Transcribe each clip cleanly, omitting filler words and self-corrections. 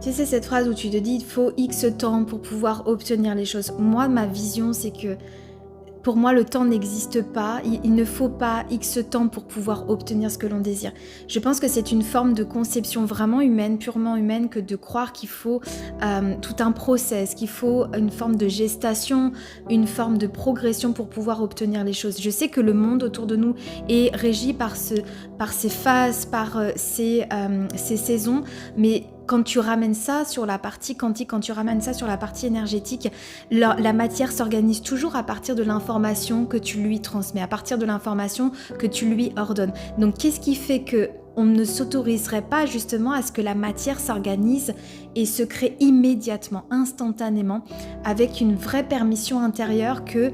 Tu sais, cette phrase où tu te dis, il faut X temps pour pouvoir obtenir les choses. Moi, ma vision, c'est que pour moi, le temps n'existe pas. Il ne faut pas X temps pour pouvoir obtenir ce que l'on désire. Je pense que c'est une forme de conception vraiment humaine, purement humaine, que de croire qu'il faut tout un process, qu'il faut une forme de gestation, une forme de progression pour pouvoir obtenir les choses. Je sais que le monde autour de nous est régi par ces phases, par ces saisons, mais quand tu ramènes ça sur la partie quantique, quand tu ramènes ça sur la partie énergétique, la matière s'organise toujours à partir de l'information que tu lui transmets, à partir de l'information que tu lui ordonnes. Donc qu'est-ce qui fait que on ne s'autoriserait pas justement à ce que la matière s'organise et se crée immédiatement, instantanément, avec une vraie permission intérieure que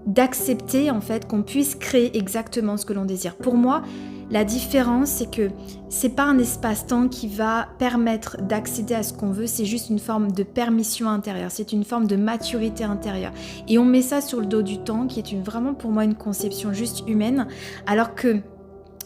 d'accepter en fait qu'on puisse créer exactement ce que l'on désire. Pour moi, la différence, c'est que c'est pas un espace-temps qui va permettre d'accéder à ce qu'on veut, c'est juste une forme de permission intérieure, c'est une forme de maturité intérieure. Et on met ça sur le dos du temps, qui est vraiment pour moi une conception juste humaine, alors que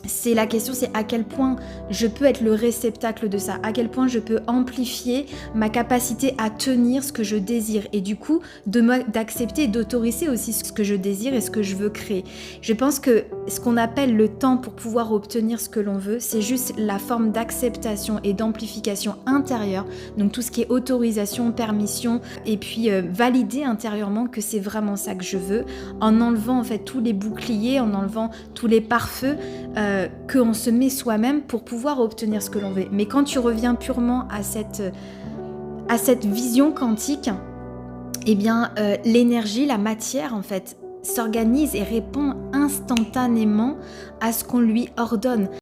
c'est la question, c'est à quel point je peux être le réceptacle de ça, à quel point je peux amplifier ma capacité à tenir ce que je désire et du coup d'accepter et d'autoriser aussi ce que je désire et ce que je veux créer. Je pense que ce qu'on appelle le temps pour pouvoir obtenir ce que l'on veut, c'est juste la forme d'acceptation et d'amplification intérieure, donc tout ce qui est autorisation, permission et puis valider intérieurement que c'est vraiment ça que je veux, en enlevant en fait tous les boucliers, en enlevant tous les pare-feux qu'on se met soi-même pour pouvoir obtenir ce que l'on veut. Mais quand tu reviens purement à cette vision quantique, eh bien l'énergie, la matière en fait, s'organise et répond instantanément à ce qu'on lui ordonne.